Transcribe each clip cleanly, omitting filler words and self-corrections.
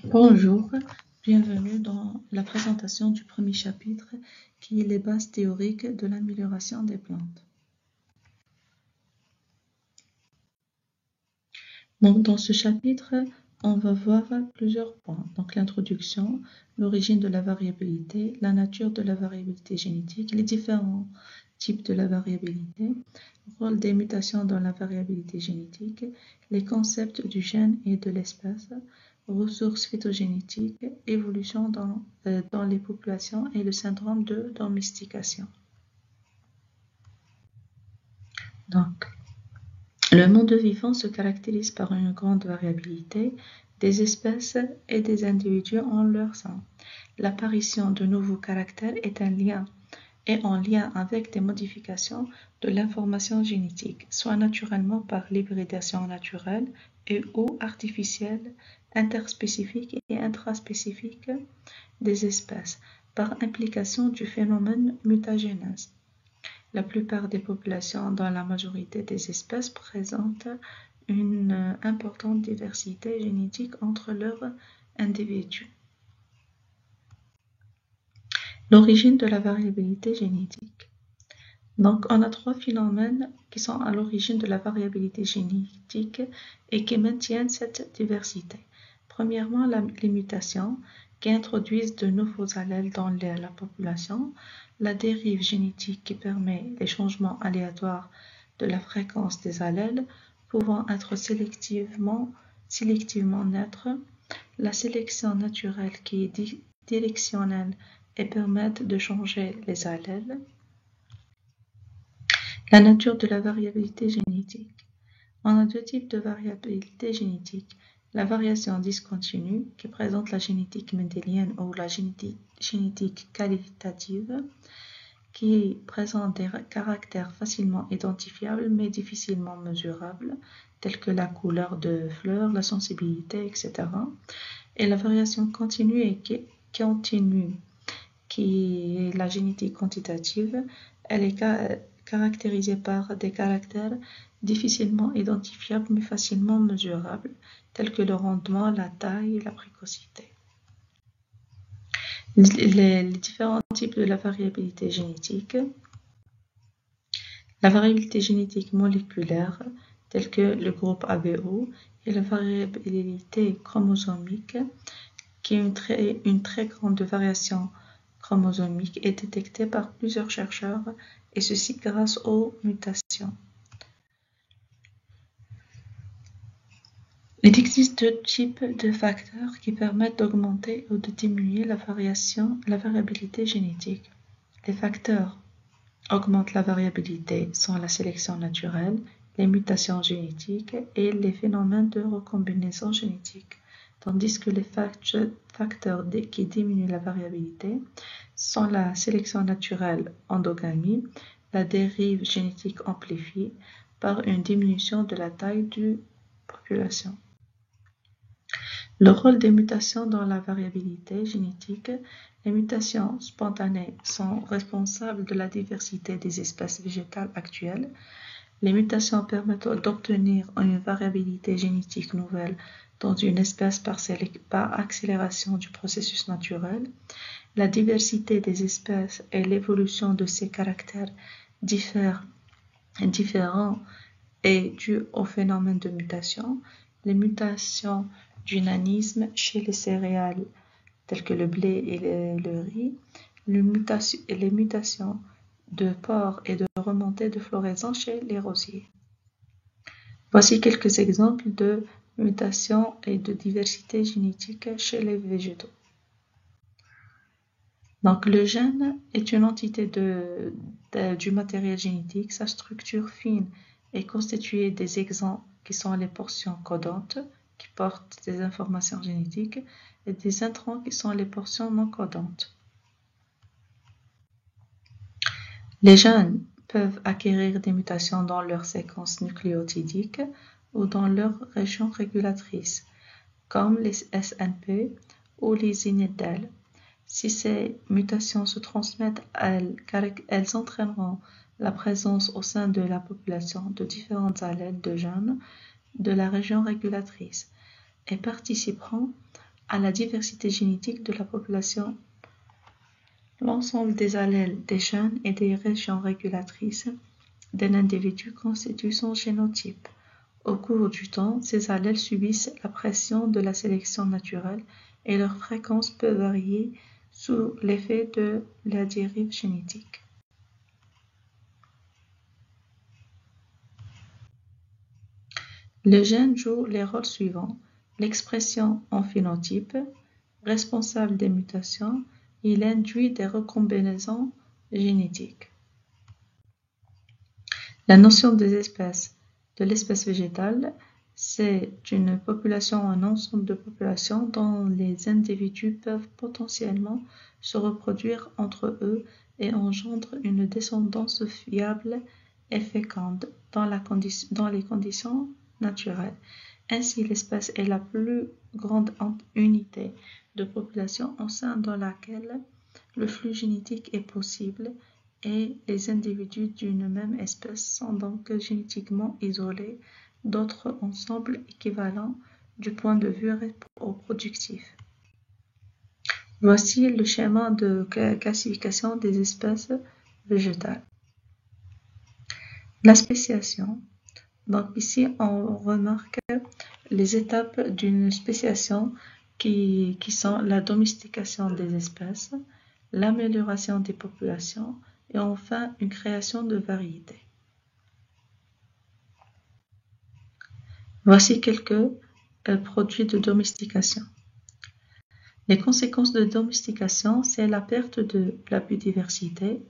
Bonjour, bienvenue dans la présentation du premier chapitre qui est les bases théoriques de l'amélioration des plantes. Donc, dans ce chapitre, on va voir plusieurs points. Donc, l'introduction, l'origine de la variabilité, la nature de la variabilité génétique, les différents types de la variabilité, le rôle des mutations dans la variabilité génétique, les concepts du gène et de l'espèce, ressources phytogénétiques, évolution dans les populations et le syndrome de domestication. Donc, le monde vivant se caractérise par une grande variabilité des espèces et des individus en leur sein. L'apparition de nouveaux caractères est en lien avec des modifications de l'information génétique, soit naturellement par l'hybridation naturelle et ou artificielle, interspécifique et intraspécifique des espèces, par implication du phénomène mutagénèse. La plupart des populations dans la majorité des espèces présentent une importante diversité génétique entre leurs individus. L'origine de la variabilité génétique. Donc, on a trois phénomènes qui sont à l'origine de la variabilité génétique et qui maintiennent cette diversité. Premièrement, les mutations qui introduisent de nouveaux allèles dans la population, la dérive génétique qui permet les changements aléatoires de la fréquence des allèles pouvant être sélectivement neutres, la sélection naturelle qui est directionnelle et permettent de changer les allèles. La nature de la variabilité génétique. On a deux types de variabilité génétique. La variation discontinue, qui présente la génétique mendélienne ou la génétique qualitative, qui présente des caractères facilement identifiables mais difficilement mesurables, tels que la couleur de fleurs, la sensibilité, etc. Et la variation continue et continue, qui est la génétique quantitative, elle est caractérisée par des caractères difficilement identifiables mais facilement mesurables, tels que le rendement, la taille et la précocité. Les différents types de la variabilité génétique. La variabilité génétique moléculaire, telle que le groupe ABO, et la variabilité chromosomique, qui est une très grande variation chromosomique, est détectée par plusieurs chercheurs, et ceci grâce aux mutations. Il existe deux types de facteurs qui permettent d'augmenter ou de diminuer la variabilité génétique. Les facteurs augmentent la variabilité sont la sélection naturelle, les mutations génétiques et les phénomènes de recombinaison génétique, tandis que les facteurs qui diminuent la variabilité sont la sélection naturelle endogamie, la dérive génétique amplifiée par une diminution de la taille de population. Le rôle des mutations dans la variabilité génétique. Les mutations spontanées sont responsables de la diversité des espèces végétales actuelles. Les mutations permettent d'obtenir une variabilité génétique nouvelle dans une espèce par accélération du processus naturel. La diversité des espèces et l'évolution de ces caractères différents est due au phénomène de mutation. Les mutations du nanisme chez les céréales telles que le blé et le riz, les mutations de pores et de remontée de floraison chez les rosiers. Voici quelques exemples de mutations et de diversité génétique chez les végétaux. Donc, le gène est une entité du matériel génétique. Sa structure fine est constituée des exons qui sont les portions codantes, qui portent des informations génétiques, et des introns qui sont les portions non codantes. Les gènes peuvent acquérir des mutations dans leur séquence nucléotidique ou dans leur région régulatrice, comme les SNP ou les INEDAL. Si ces mutations se transmettent, elles entraîneront la présence au sein de la population de différentes allèles de gènes de la région régulatrice et participeront à la diversité génétique de la population. L'ensemble des allèles des gènes et des régions régulatrices d'un individu constitue son génotype. Au cours du temps, ces allèles subissent la pression de la sélection naturelle et leur fréquence peut varier sous l'effet de la dérive génétique. Le gène joue les rôles suivants: l'expression en phénotype, responsable des mutations, il induit des recombinaisons génétiques. La notion de l'espèce végétale, c'est une population ou un ensemble de populations dont les individus peuvent potentiellement se reproduire entre eux et engendre une descendance fiable et féconde dans les conditions naturelles. Ainsi, l'espèce est la plus grande unité de population au sein de laquelle le flux génétique est possible et les individus d'une même espèce sont donc génétiquement isolés d'autres ensembles équivalents du point de vue reproductif. Voici le schéma de classification des espèces végétales. La spéciation. Donc ici, on remarque les étapes d'une spéciation qui sont la domestication des espèces, l'amélioration des populations et enfin une création de variétés. Voici quelques produits de domestication. Les conséquences de domestication, c'est la perte de la biodiversité,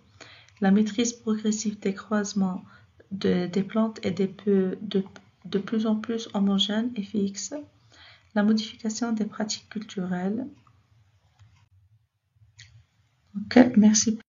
la maîtrise progressive des croisements des plantes et de plus en plus homogènes et fixes, la modification des pratiques culturelles. Ok, merci.